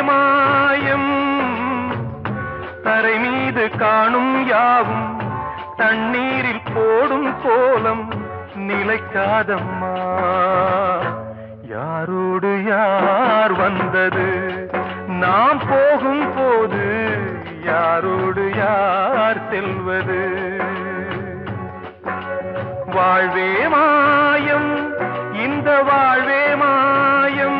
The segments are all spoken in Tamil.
மாயம் தரை மீது காணும் யாவும் தண்ணீரில் போடும் கோலம் நிலைக்காதம்மா. யாரோடு யார் வந்தது நாம் போகும் போது, யாரோடு யார் செல்வது? வாழ்வே மாயம், இந்த வாழ்வே மாயம்.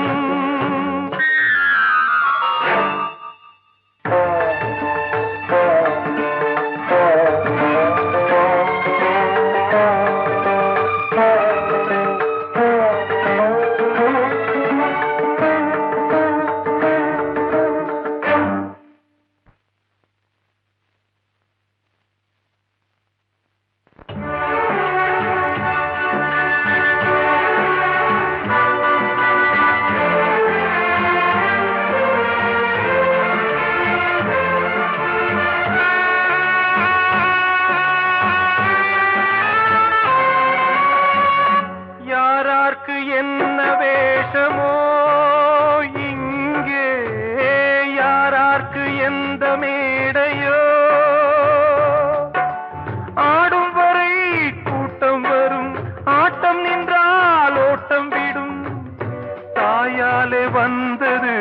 என்ன வேஷமோ இங்கே, யாரார்க்கு எந்த மேடையோ, ஆடும் வரை கூட்டம் வரும், ஆட்டம் நின்றால் ஓட்டம் விடும். தாயாலே வந்தது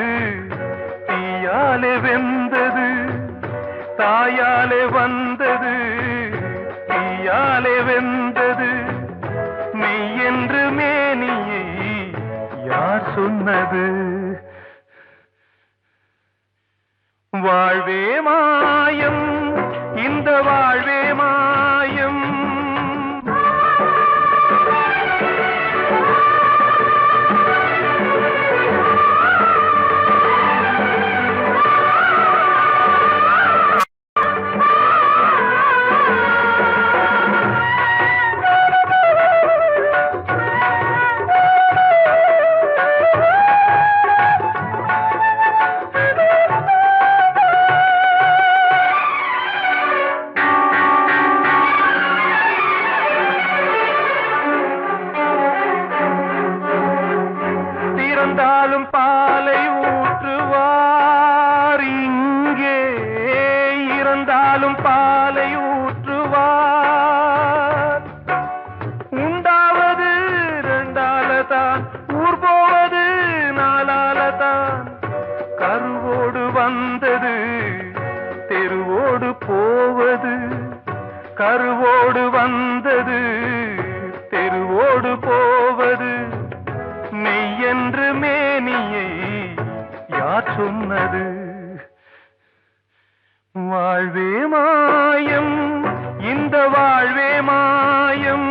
தீயாலே வெந்தது, தாயாலே வந்தது தீயாலே வெந்தது. மெய் என்று மேனியை யார் சொன்னது? வாழ்வே மாயம், இந்த வாழ்வே மாயம். இறந்தாலும் பாலை ஊற்றுவார் இங்கே, இறந்தாலும் பாலை ஊற்றுவார். உண்டாவது ரெண்டாலதான், ஊர் போவது நாலாலதான். கருவோடு வந்தது தெருவோடு போவது, கருவோடு வந்தது தெருவோடு போவது. மெய் என்று மேனியை யார் சொன்னது? வாழ்வே மாயம், இந்த வாழ்வே மாயம்.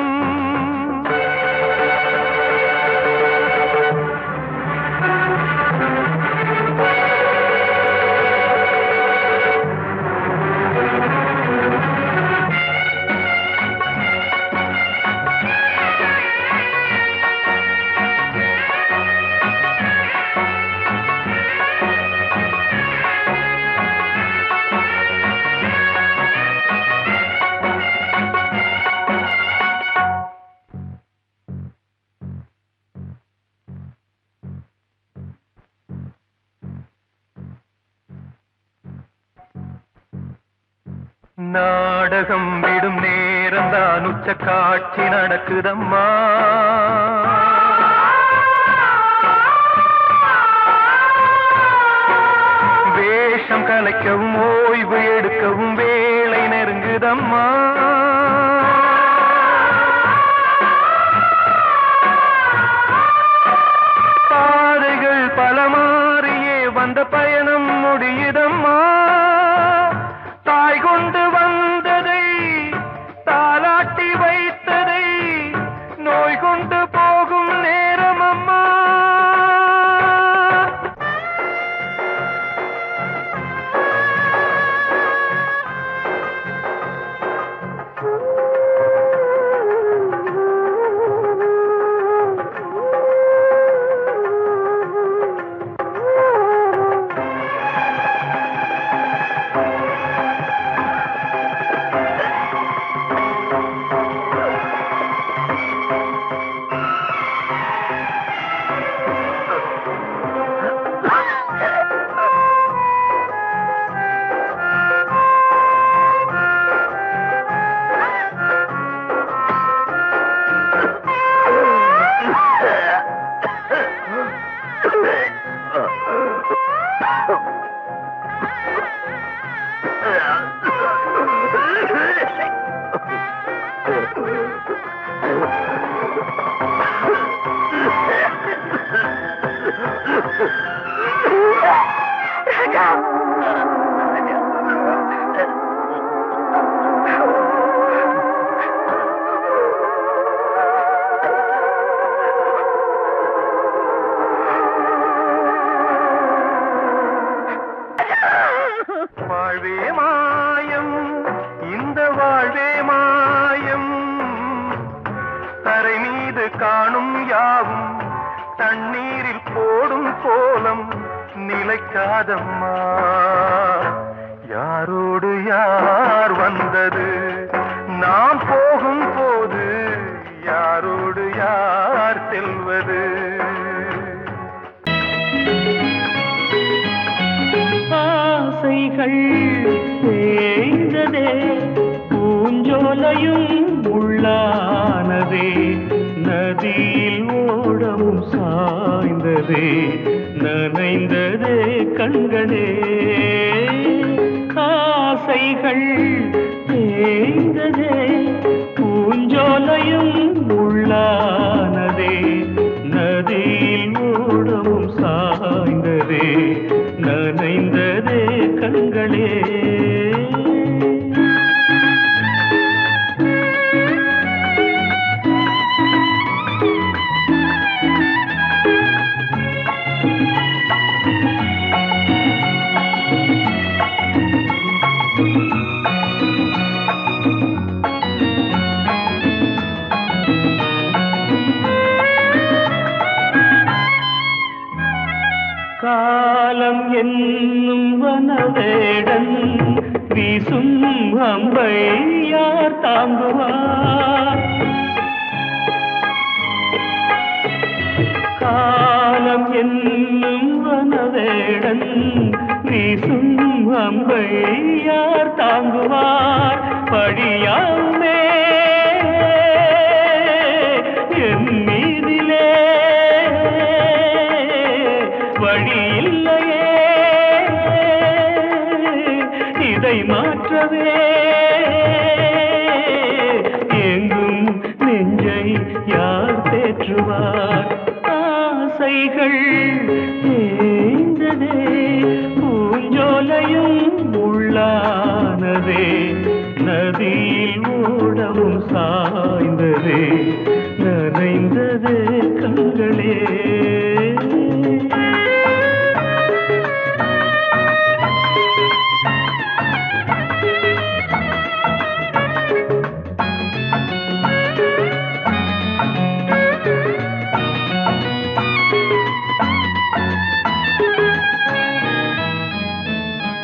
நாடகம் விடும் நேரம் தான் உச்ச காட்சி நடக்குதம்மா. வேஷம் கலைக்கவும் ஓய்வு எடுக்கவும் வேளை நெருங்குதம்மா. பாதைகள் பல மாறியே வந்த பயணம் முடியுதம்மா. தாய் கொண்டு வந்ததை தாலாட்டி வைத்ததை நோய் கொண்டு போகும் நேரம் அம்மா. வாழ்வே மாயம், இந்த வாழ்வே மாயம், தரை மீது காணும் யாவும் தண்ணீரில் போடும் கோலம் நிலைக்காதம்மா. யாரோடு யார் வந்தது நாம் போகும் போது, யாரோடு யார் செல்வது? ஆசைகள் தேய்ந்ததே, பூஞ்சோலையும் உள்ளானதே, நதியில் ஓடமும் சாய்ந்ததே, நனைந்ததே கண்களே. ஆசைகள் தேய்ந்ததே, பூஞ்சோலையும் உள்ளானதே, நதியில் ஓடமும் சாய்ந்ததே, நனைந்ததே கண்களே. காலம் என்னும் வனவேடன் வீசும் அம்பை யார் தாங்குவார்? காலம் என்னும் வனவேடன் வீசும் அம்பை யார் தாங்குவார்? படியாமே என் மீதிலே வழி இல்லையே, இதை மாற்றவே எங்கும் நெஞ்சை யார் தேற்றுவார்? ஆசைகள் தேய்ந்ததே, பூஞ்சோலையும் உள்ளானதே, நதியில் ஓடமும் சாய்ந்ததே, நனைந்ததே கண்களே.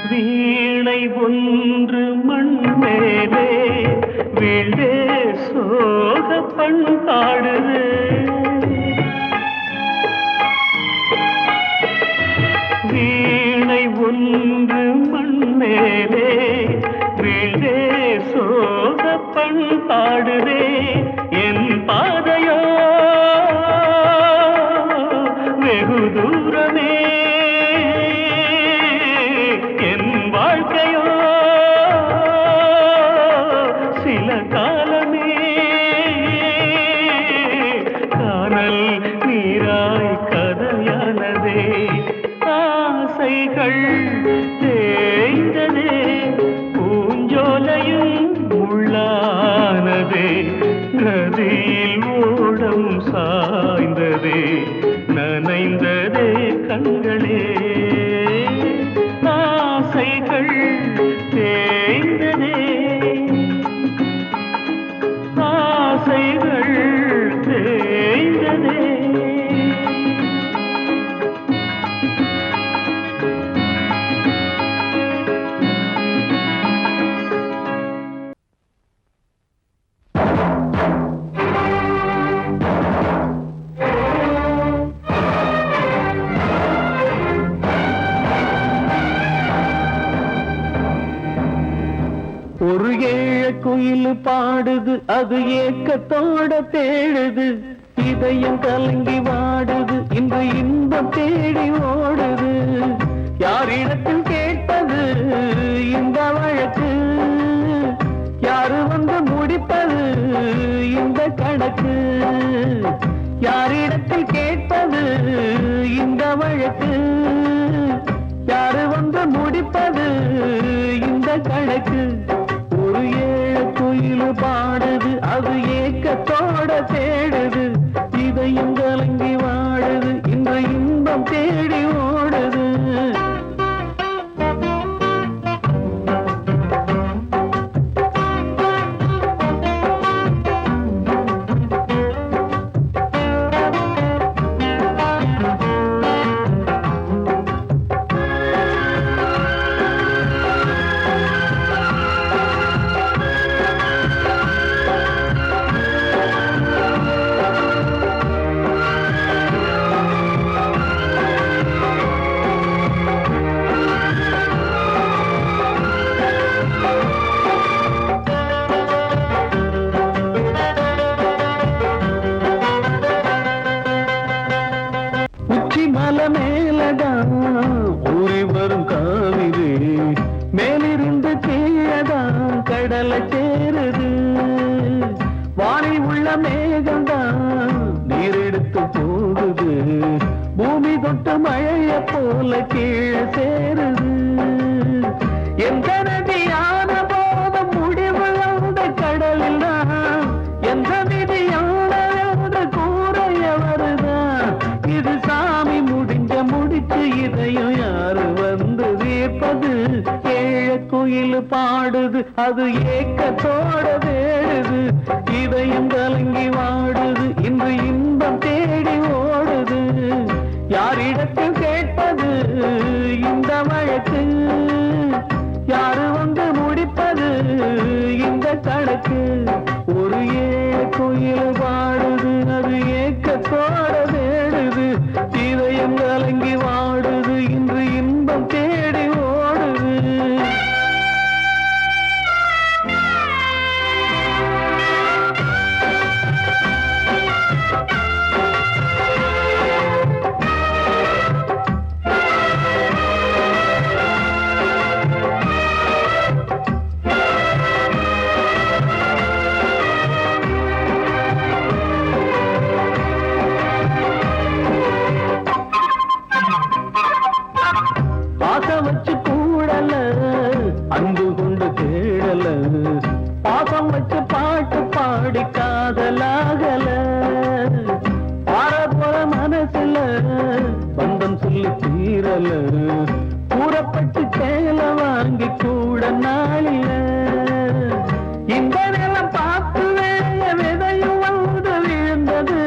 வீணை ஒன்று மண் மேலே வீழ்ந்தே சோக பண்பாடுது, வீணை ஒன்று மண் மேலே வீழ்ந்தே சோக பண்பாடுதே. என் பாதையோ வெகு தூரமே, என் வாழ்க்கையோ சில காலமே, காணல் நீராய் கதையானதே. ஆசைகள் தேய்ந்ததே, பூஞ்சோலையும் உள்ளானதே, நதியில் ஓடம் சாய்ந்ததே, நனைந்ததே கண்களே. ஆசைகள் தேய்ந்ததே, ஆசைகள் தேய்ந்ததே. ஒரு ஏழ குயில் பாடுது, அது ஏக்கத்தோட தேடுது, இதயம் கலங்கி வாடுது, இன்று இன்பம் தேடி ஓடுது. யாரிடத்தில் கேட்பது இந்த வழக்கு? யாரு வந்து முடிப்பது இந்த கணக்கு? யாரிடத்தில் கேட்பது இந்த வழக்கு? யாரு வந்து முடிப்பது இந்த கணக்கு? ஒரு ஏழு குயில் பாடுது, அது ஏக்கத்தோட தேடுது, இதயம் கலங்கி வாழுது, இன்று இன்பம் தேடி ஓடுது. மலை மேலதான் ஊறி வரும் காவிரி, மேலிருந்து கீழதான் கடலை சேருது. வானில் உள்ள மேகம்தான் நீரெடுத்து போகுது, பூமி தொட்டு மழைய போல கீழே சேருது. எந்த நதியான போத முடிவு அந்த கடலில் தான், எந்த விதியான கூறைய வருதான். இது சாமி முடிச்சு இதையும் யாரு வந்து தீர்ப்பது? ஏழ குயில் பாடுது, அது ஏக்கத்தோட தேடுது, இதயம் கலங்கி வாடுது, இன்று இன்பம் தேடி ஓடுது. யாரிடத்தில் கேட்பது இந்த வழக்கு? யாரு வந்து முடிப்பது இந்த கணக்கு? ஒரு ஏழ குயில் பாடுது, அது ஏக்கத்தோட தேடுது, இதயம் கலங்கி வாடுது, இன்று இன்பம் தேடி ஓடுது. பாசம் வச்சு கூடல, அன்பு கொண்டு தேடல, பாசம் வச்சு பாட்டு பாடி காதலாகல. பார போல மனசுல பந்தம் சொல்லி தீரல, கூறப்பட்டு சேல வாங்கி கூட நாளில. இந்த நிலம் பார்த்து வேய விதையும் வந்து விழுந்தது,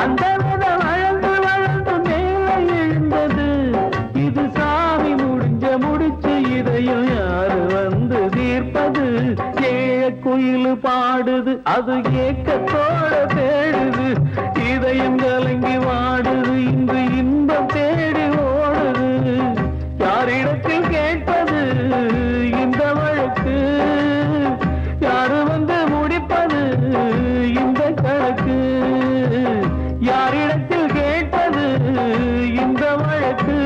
அந்த விதை வளர்ந்து வளர்ந்து மேலே எழுந்தது. இது சாமி முடிச்சு இதையும் யாரு வந்து தீர்ப்பது? ஏழ குயில் பாடுது, அது ஏக்கத்தோட தேடுது, இதயம் கலங்கி வாடுது, இன்று இன்பம் தேடி ஓடுது. யாரிடத்தில் கேட்பது இந்த வழக்கு? யாரு வந்து முடிப்பது இந்த கணக்கு? யாரிடத்தில் கேட்பது இந்த வழக்கு?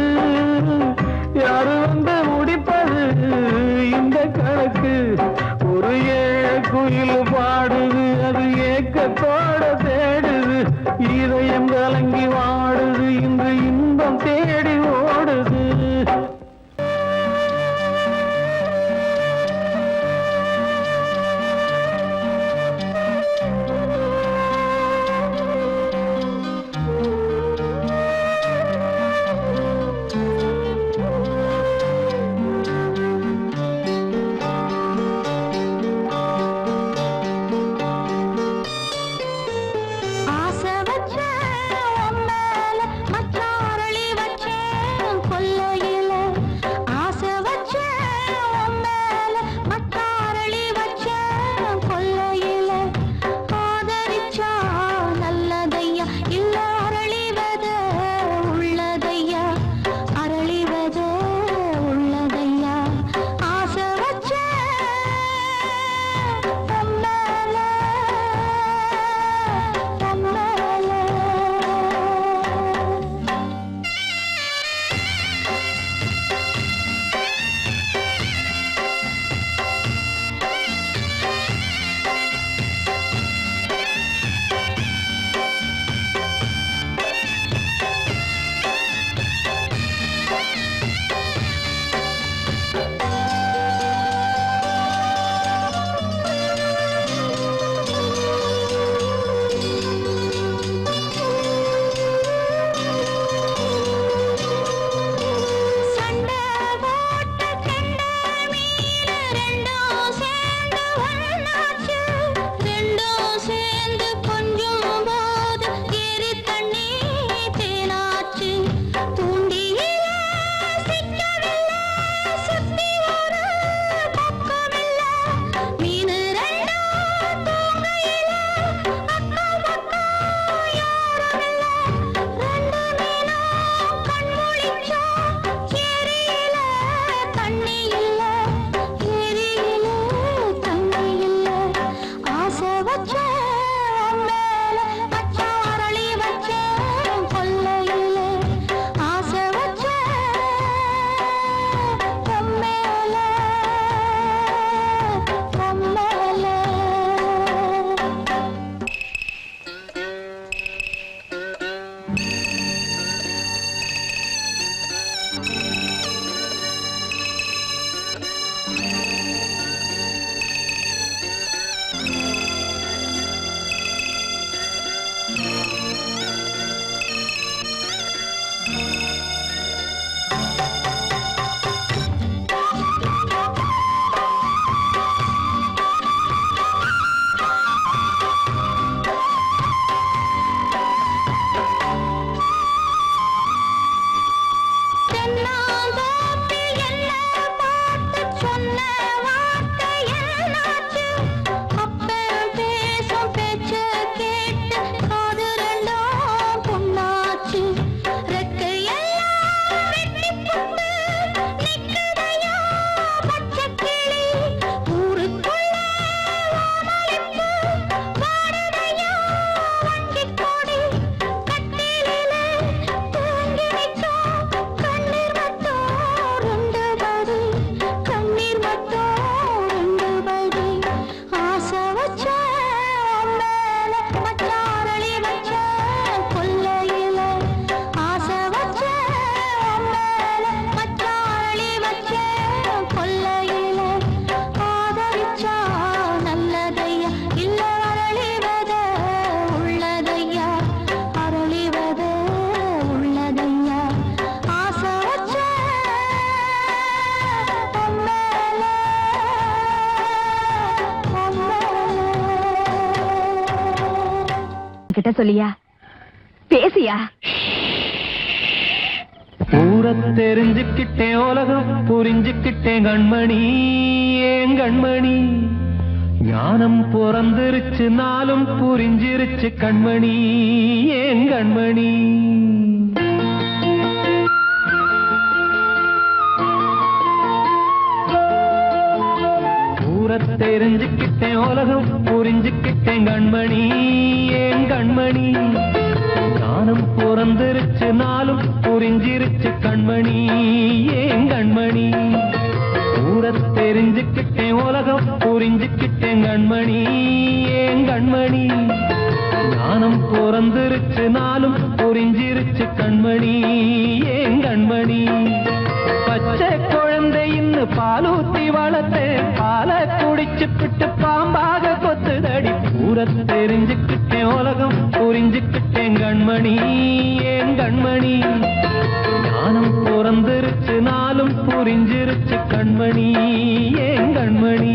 யாரு வந்து முடிப்பது இந்த கணக்கு? ஒரு ஏழ குயில் பாடுது, அது ஏக்கத்தோட தேடுது, இதயம் கலங்கி வாடுது, இன்று இன்பம் தேடி ஓடுது. ஆசை வச்ச உன்னை கிட்ட சொல்லியா பேசியா? ஊர தெரிஞ்சுக்கிட்டேன், உலகம் புரிஞ்சுக்கிட்டேன் கண்மணி, ஏன் கண்மணி. ஞானம் பிறந்திருச்சு, நாளும் புரிஞ்சிருச்சு கண்மணி, ஏன் கண்மணி. ஊர தெரிஞ்சுக்கிட்டேன், உலகம் புரிஞ்சுக்கிட்டேன் கண்மணி, ஏன் கண்மணி. ஞானம் பிறந்திருச்சு, நாளும் புரிஞ்சிருச்சு கண்மணி, ஏன் கண்மணி. ஊர தெரிஞ்சுக்கிட்டேன், உலகம் புரிஞ்சுக்கிட்டேன் கண்மணி, ஏன் கண்மணி. ஞானம் பிறந்திருச்சு, நாளும் புரிஞ்சிருச்சு கண்மணி, ஏன் கண்மணி. பச்சை குழந்தை இன்னும் பாலூத்தி வளர்த்தேன், பாலை குடிச்சு பிட்டு பாம்பாக கொத்துதடி. ஊர தெரிஞ்சுக்கிட்டேன், உலகம் புரிஞ்சுக்கிட்டேன் கண்மணி, ஏன் கண்மணி. ஞானம் பிறந்திருச்சு, நாளும் புரிஞ்சிருச்சு கண்மணி, ஏன் கண்மணி.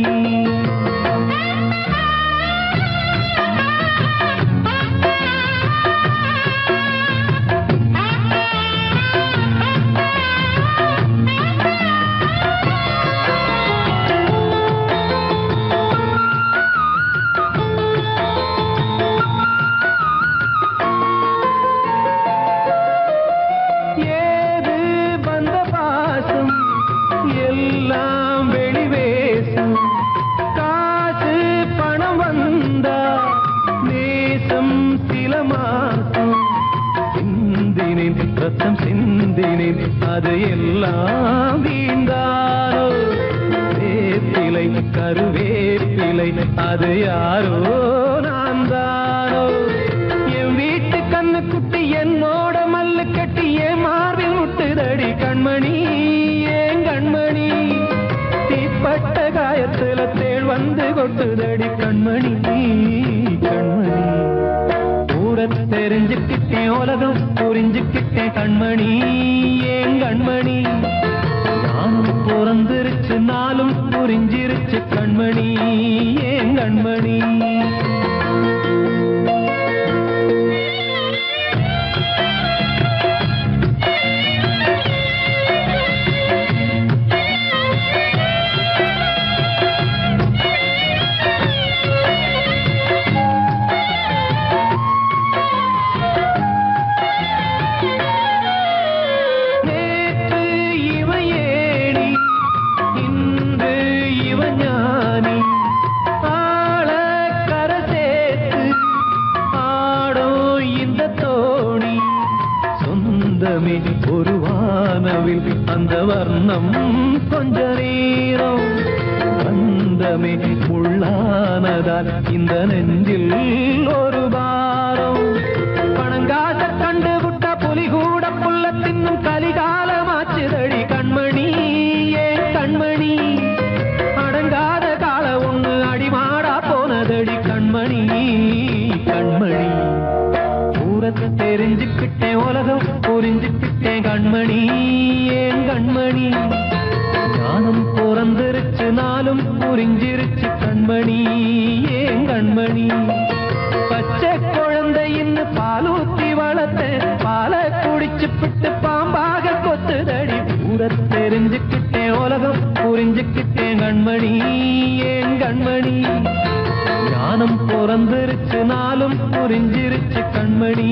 அது எல்லாம் வீண்டாரோ, வேப்பிலை கருவேப்பிலை அது யாரோ நான் தானோ. என் வீட்டு கண்ணு குட்டி என்னோட மல்லு கட்டி என் மார்பில் முட்டுதடி கண்மணி, ஏன் கண்மணி. தீப்பட்ட காயத்துல தேள் வந்து கொட்டுதடி கண்மணி, கண்மணி. ஊர தெரிஞ்சுக்கிட்டேன், உலகம் புரிஞ்சுக்கிட்டேன் கண்மணி, ஏன் கண்மணி. ஞானம் பிறந்திருச்சு, நாளும் புரிஞ்சிருச்சு கண்மணி, ஏன் கண்மணி. ஒரு வானவில் அந்த வர்ணம் கொஞ்ச நேரம் வந்தமே உள்ளானதால் இந்த நெஞ்சில் ஒரு பாரம். பணங்காச கண்டு விட்ட புலி கூட புல்ல தின்னும் கலிகாலமாச்சுதடி கண்மணி, ஏன் கண்மணி. அடங்காத கால ஒண்ணு அடிமாடா போனதடி கண்மணி, கண்மணி. ஊரத்தை தெரிஞ்சுக்கிட்டேன், உலகம் புரிஞ்சுக்கிட்டேன் கண்மணி, ஏன் கண்மணி. ஞானம் பிறந்திருச்சு, நாளும் புரிஞ்சிருச்சு கண்மணி, ஏன் கண்மணி. பச்சை குழந்தை இன்னும் பாலூத்தி வளர்த்தேன், பாலை குடிச்சு பிட்டு பாம்பாக கொத்துதடி. ஊரத்தை தெரிஞ்சுக்கிட்டேன், உலகம் புரிஞ்சுக்கிட்டேன் கண்மணி, ஏன் கண்மணி. ஞானம் பிறந்திருச்சு, நாளும் புரிஞ்சிருச்சு கண்மணி,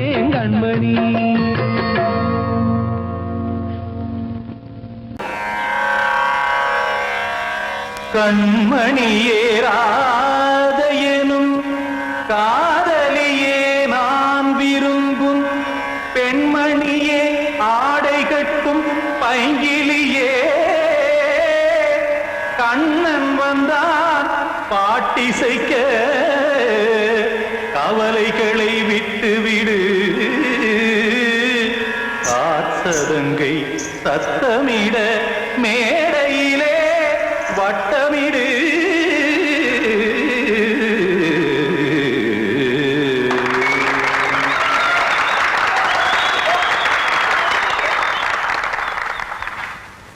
ஏன் கண்மணி. கண்மணியே ராதையனும் காதலியே நான் விரும்பும் பெண்மணியே ஆடை கட்டும் பைங்கிலியே. கண்ணன் வந்தான் பாட்டிசைக்க கவலைகளை விட்டுவிடு. காத்ததங்கை சத்தமிட மேடையிலே வட்டமிடு.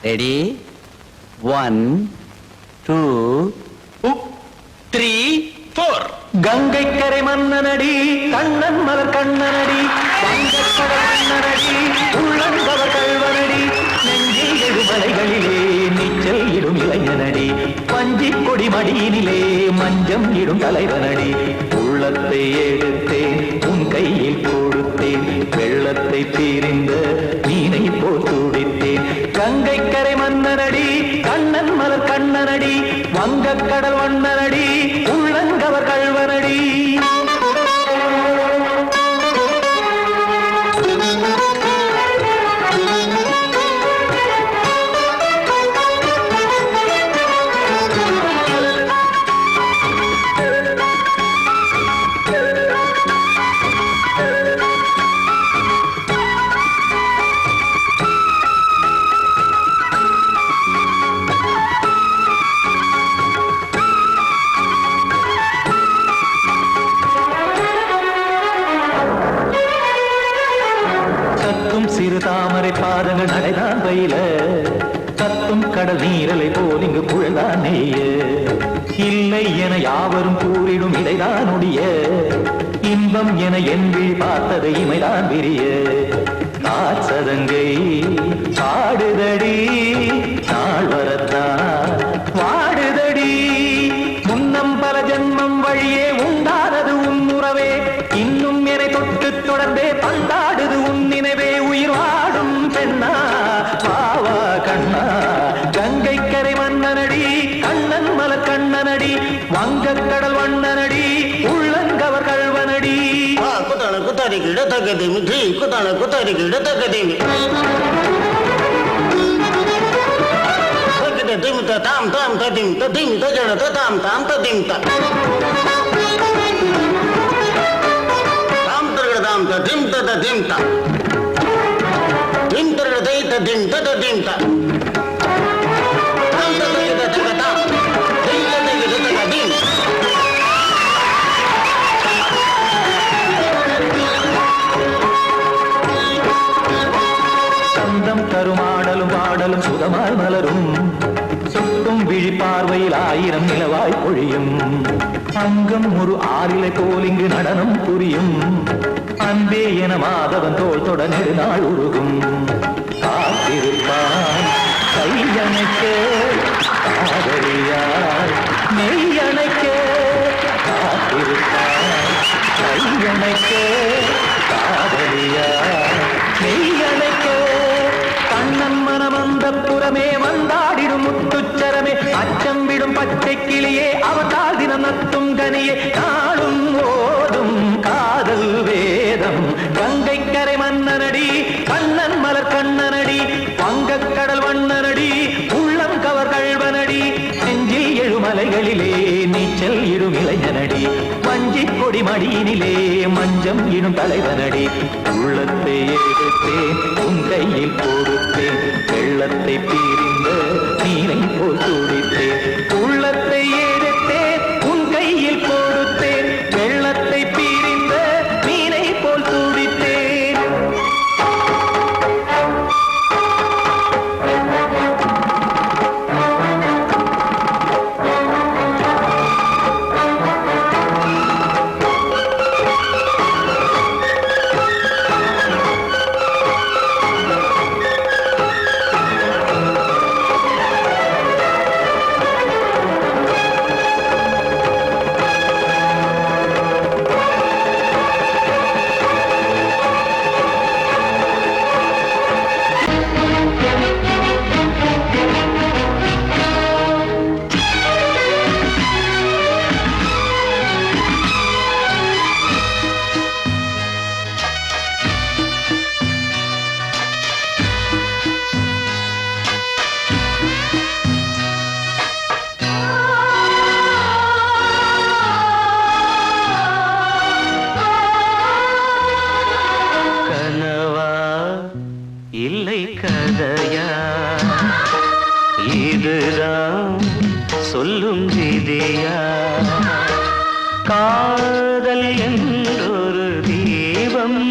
ரெடி 1 2 3 4 கங்கைக்கரை மன்னனடி கண்ணன் மலர் கண்ணனடி வங்கக்கடல் மன்னனடி உள்ளங்கவர் கல்வனடி நெஞ்சில் எழுமலைகளிலே நீச்சல் இடும் இளைஞனடி பஞ்சி கொடி மடியினிலே மஞ்சம் இடும் தலைவனடி உள்ளத்தை எடுத்தேன் உன் கையில் கொடுத்தேன் வெள்ளத்தை தீரிந்த மீனை போல் துடித்தேன் கங்கைக்கரை மன்னனடி கண்ணன் மலர் கண்ணனடி வங்கக்கடல் வண்ணனடி உள்ளங்கவர் கல்வனடி சிறு தாமரை பாதங்கள் நடைதான் பயில கத்தும் கடல் நீரலை போல் இங்கு குழல்தான் நெய்ய இல்லை என யாவரும் கூறிடும் இடைதான் உடைய இன்பம் என என்பில் பார்த்தது இமைதான் விரிய காசதங்கை பாடுதடி நாள் வரத்தான் வாடுதடி முன்னம் பல ஜென்மம் வழியே உண்டானது உன் உறவே இன்னும் என தொட்டு தொடர்ந்தே பந்தாடுது உன் நினைவே உயிர் வாடும் பெண்ணா பாவா கண்ணா கங்கைக்கரை மன்னனடி கண்ணன் மலர் கண்ணனடி வங்கக்கடல் வண்ணனடி உள்ளங்கவர் கல்வனடி குத்தான குத்தாரி கிட தகதிமி ட்ரீ குத்தான குத்தாரி கிட தகதிமி திம் தாம் தாம் ததிம் ததிம் தஜன தாம் தாம் ததிம் தாம் தாம் ததிம் ததிம் தாம் திம் தர தை ததிம் ததிம் தாம் தாம் ததிம் ததிம் தாம் திம் ததிம் ததிம் சந்தம் தருமாடலும் பாடலும் சுகமாய் மலரும் சுட்டும் விழி பார்வையில் ஆயிரம் நிலவாய் பொழியும் அங்கம் ஒரு ஆறிலை போல் இங்கு நடனம் புரியும் அன்பே என மாதவன் தோள் தொட நெடுநாள் உருகும் காத்திருப்பான் கையணைக்க காதலியார் மெய்யணைக்க காத்திருப்பான் கையணைக்க காதலியார் மெய்யணைக்க கண்ணன் மனமந்த புறமே வந்தாடிடும் முத்துச்சரமே அச்சம் விடும் பச்சை கிளியே அவதால் தினம் நத்தும் கனியே நாளும் ஓதும் காதல் வேதம் கங்கைக்கரை மன்னனடி கண்ணன் மலர் கண்ணனடி வங்கக்கடல் வண்ணனடி உள்ளம் கவர் கல்வனடி நெஞ்சில் எழுமலைகளிலே நீச்சல் இடும் இளைஞனடி வஞ்சி கொடி மடியினிலே மஞ்சம் இடும் தலைவனடி உள்ளத்தை எடுத்தேன் உன் கையில் கொடுத்தேன் வெள்ளத்தை பீரிந்த நீரை போல் துடித்தேன் உள்ளத்தை எடுத்தேன் உன் கையில் கொடுத்தேன் வெள்ளத்தை பீரிந்த நீரை போல் துடித்தேன் இல்லை கதையா இதுதான் சொல்லும் விதியா காதல் என்றொரு தீபம்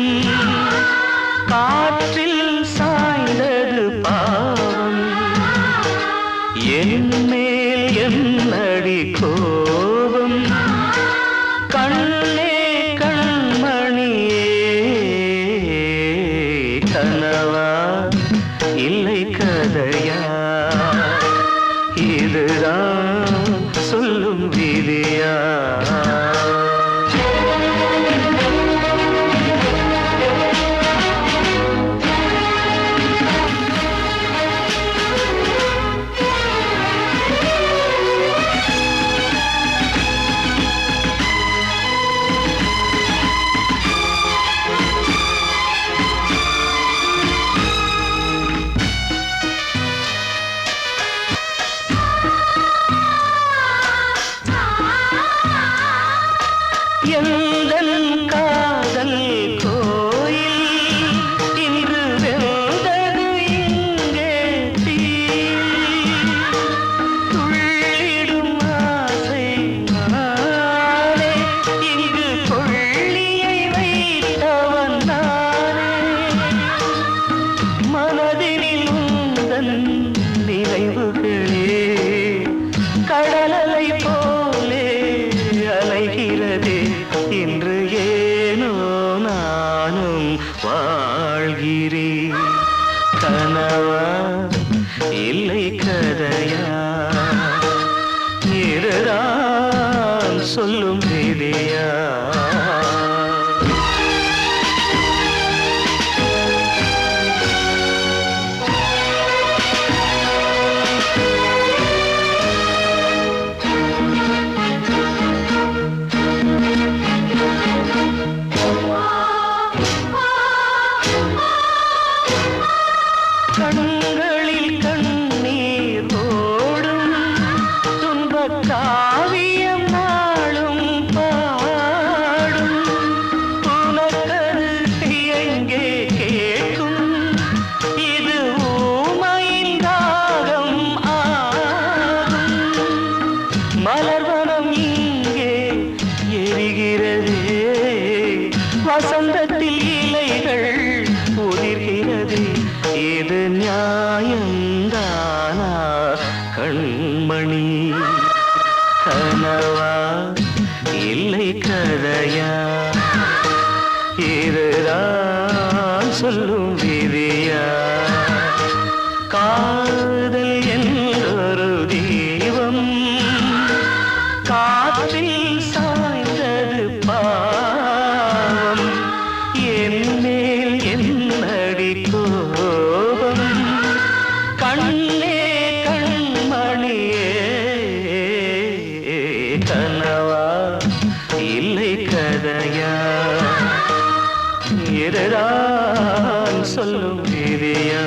காற்றில் சாய்ந்தது பாவம் என் மேல் என்னடி கோபம் கதையா இதுதான் சொல்லும் விதியா சொல்லும் விதியா கண்களில் கண்ணீர் ஓடும் துன்பக் காவியம் நாளும் பாடும் உனக்கது எங்கே கேட்கும் இது ஊமையின் தாகம் ஆகும் மலர்வனம் இங்கே எரிகிறதே வசந்தத்தில் இலைகள் உதிர்கிறது இது நியாயந்தானா கண்மணி கனவா இல்லை கதையா இதுதான் சொல்லும் விதியா காதல் என்றொரு தீபம் காற்றில் சாய்ந்தது பாவம் என் மேல் என்னடி கோபம் கண்ணே கண்மணியே கனவா இல்லை கதையா இதுதான் சொல்லும் விதியா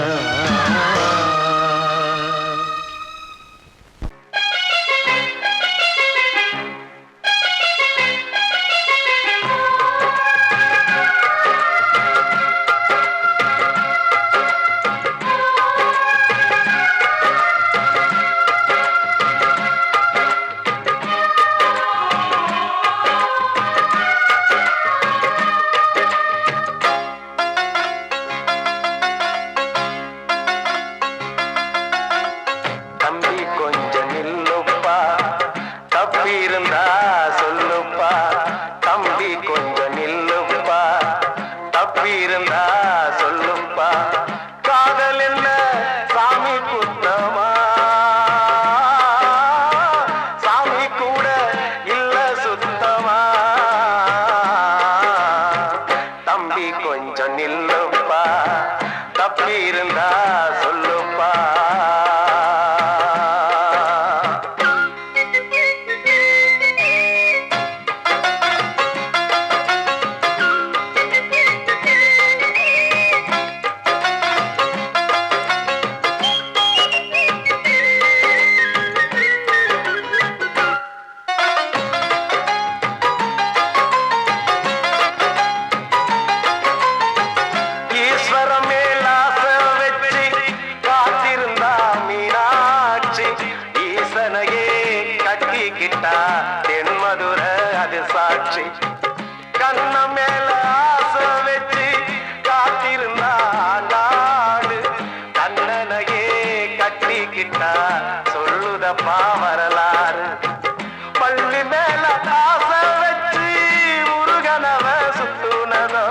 சொல்லுதப்பா வரலாறு பள்ளி மேல ஆசை வச்சு முருகனவ சுத்துனதோ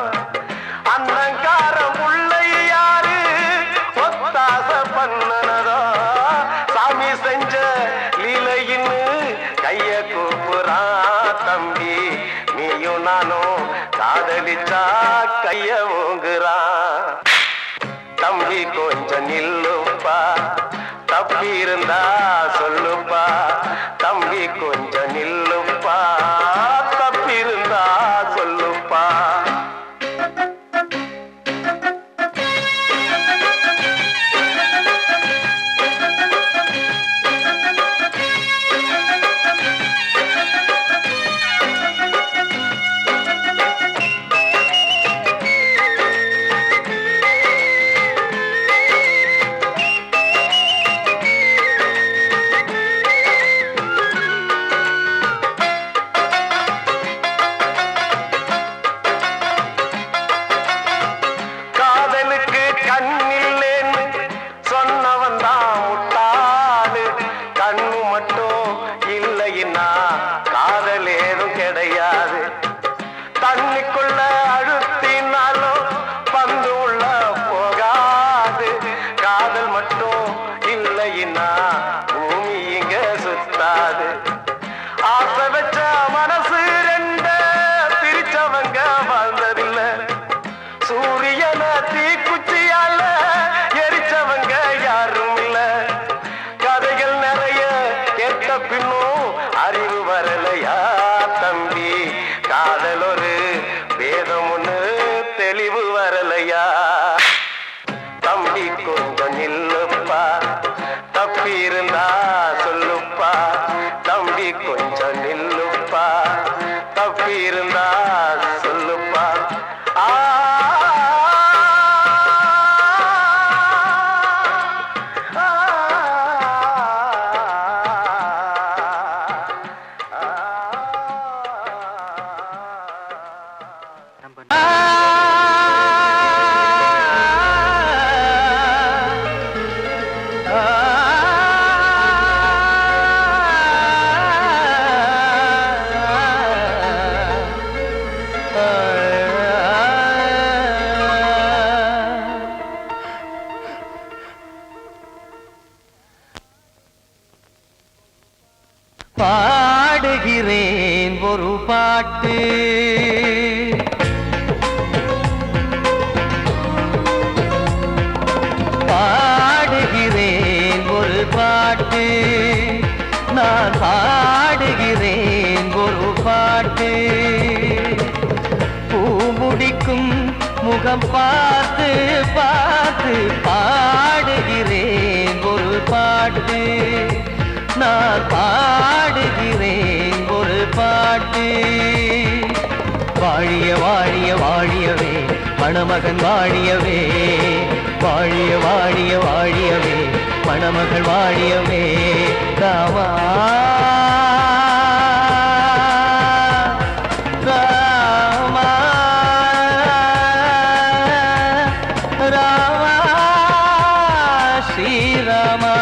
அன்னங்காரம் உள்ள யாரு ஒத்தாச பண்ண செஞ்ச லீலையின்னு கைய கூப்புறான் தம்பி. நீயும் நானும் காதலிச்சா கைய ஓங்குறான். தம்பி கொஞ்சம் நில்லுப்பா, தப்பி இருந்தா சொல்லுப்பா. தம்பி கொஞ்சம் நில்லுப்பா, தப்பி இருந்தா சொல்லுப்பா. பாடுகிறேன் ஒரு பாட்டு, பாடுகிறேன் ஒரு பாட்டு, நான் பாடுகிறேன் ஒரு பாட்டு. பூமுடிக்கும் முகம் பார்த்து பார்த்து பாடுகிறேன் ஒரு பாட்டு, நான் பாடுகிறேன் ஒரு பாட்டு. வாழிய வாழிய வாழியவே மணமகன் வாழியவே, வாழிய வாழிய வாழியவே மணமகள் வாழியவே. ராமா ராமா ராமா ஸ்ரீராமா.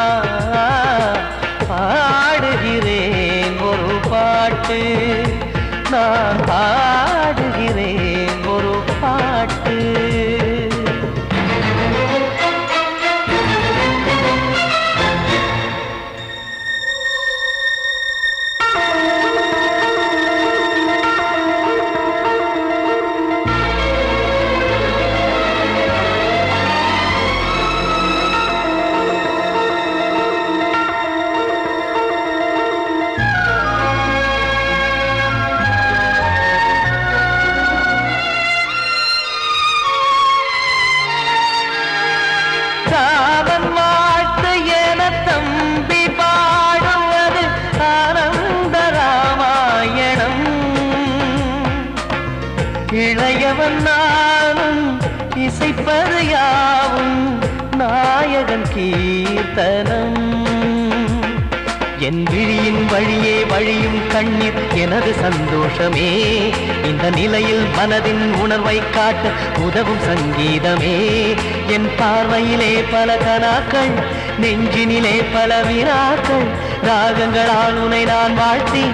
பாடுகிறேன் ஒரு பாட்டு, நான் பாடுகிறேன் ஒரு பாட்டு. இளையவன் நானும் இசைப்பது யாவும் நாயகன் கீர்த்தனம். என் விழியின் வழியே வழியும் கண்ணீர் எனது சந்தோஷமே. இந்த நிலையில் மனதின் உணர்வை காட்ட உதவும் சங்கீதமே. என் பார்வையிலே பல கனாக்கள், நெஞ்சினிலே பல வினாக்கள். ராகங்களால் உனை நான் வாழ்த்தி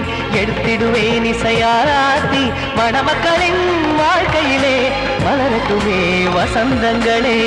எடுத்திடுவேன் இசையாராத்தி. மணமக்களின் வாழ்க்கையிலே மலரட்டுமே வசந்தங்களே.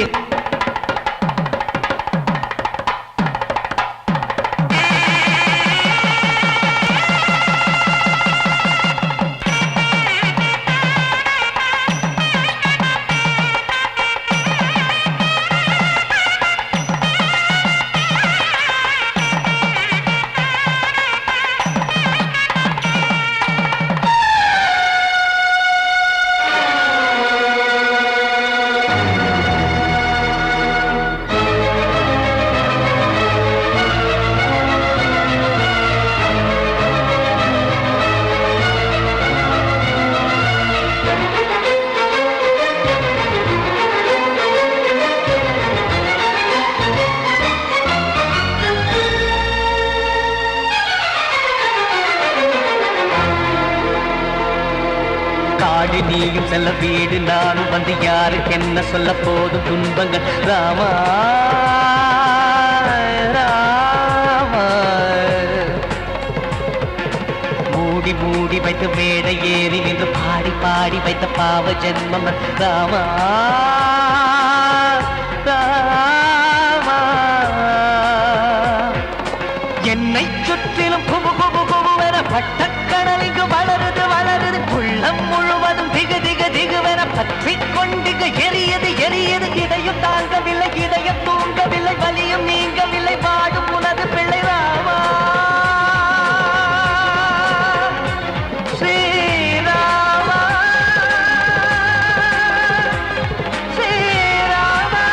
வாடி நீயும் செல்ல வீடு நானும் வந்து யாருக்கு என்ன சொல்ல போதும் துன்பங்கள் ராமா ராமா மூடி மூடி வைத்து மேடை ஏறி நின்று பாடி பாடி வைத்த பாவ ஜென்மம் ராமா ராமா என்னை சுற்றிலும் குபு குபு குபுவென பட்டக்கடல் இங்கு வளருது வளருது உள்ளம் முழுவதும் திகு திகு திகுவென பற்றி கொண்டிக எரியது எரியது இதையும் தாங்கவில்லை இதயம் தூங்கவில்லை வலியும் நீங்கவில்லை வாடும் உனது பிள்ளை ராமா ஸ்ரீராமா ஸ்ரீராமா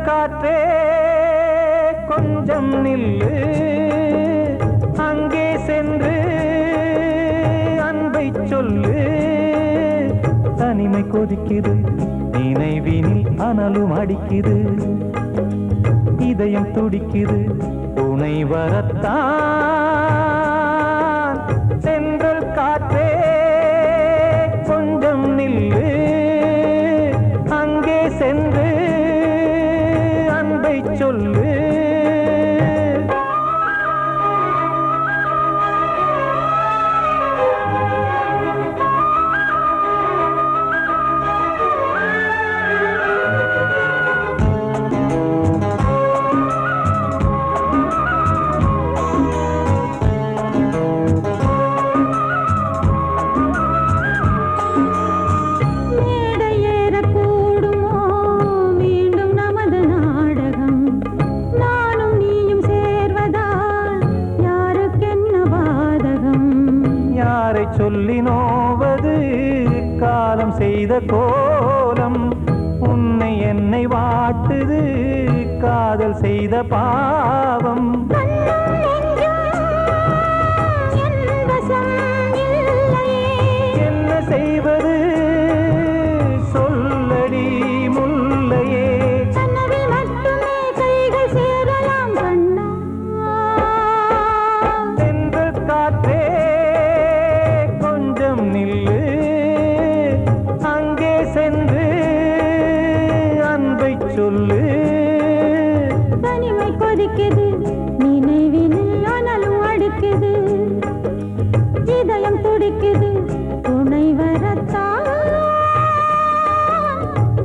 காற்றே கொஞ்சம் நில்லு அங்கே சென்று அன்பை சொல்லு தனிமை கொதிக்குது நினைவினில் அனலும் அடிக்குது இதயம் துடிக்குது துணை வரத்தான் சென்றல் காற்றே கொஞ்சம் நில்லு அங்கே சென்று அன்பை சொல்லு சொல்லி நோவது காலம் செய்த கோலம் உன்னை என்னை வாட்டுது காதல் செய்த பாவம் என்ன செய்வது சொல்லடி முல்லையே சென்றல் காற்றே நில்லு அங்கே சென்று அன்பை சொல்லு தனிமை கொதிக்குது நினைவினில் அனலும் அடிக்குது இதயம் துடிக்குது துணை வரத்தான்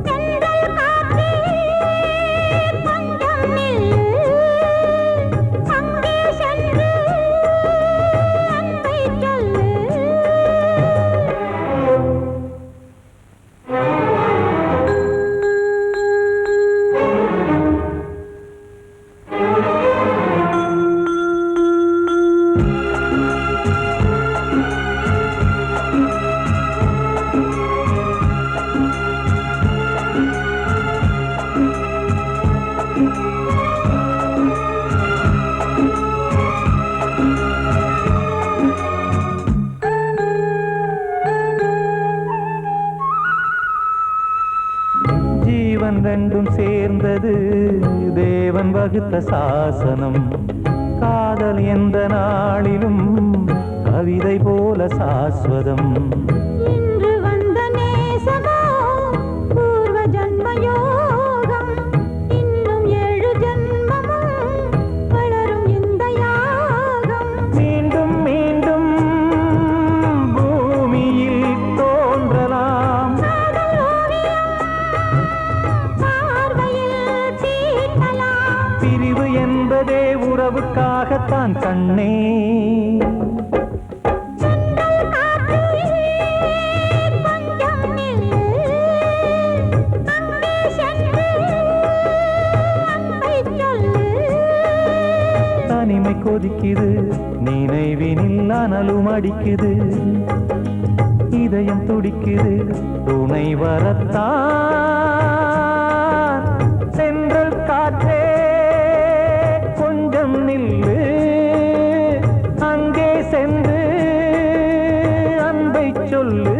சென்றல் காற்றே கொஞ்சம் நில்லு அங்கே சென்று அன்பை சொல்லு ஜீவன் ரெண்டும் சேர்ந்தது தேவன் வகுத்த சாசனம் காதல் எந்த நாளிலும் கவிதை போல சாஸ்வதம் இன்று வந்த நேசமோ பூர்வ ஜன்மயோகம் இன்னும் 7 உனக்காகத்தான் கண்ணே. தனிமை கொதிக்குது நினைவினில் அனலும் அடிக்குது, இதயம் துடிக்குது துணை வரத்தான். சென்றல் காற்றே கொஞ்சம் நில்லு, அங்கே சென்று அன்பை சொல்லு.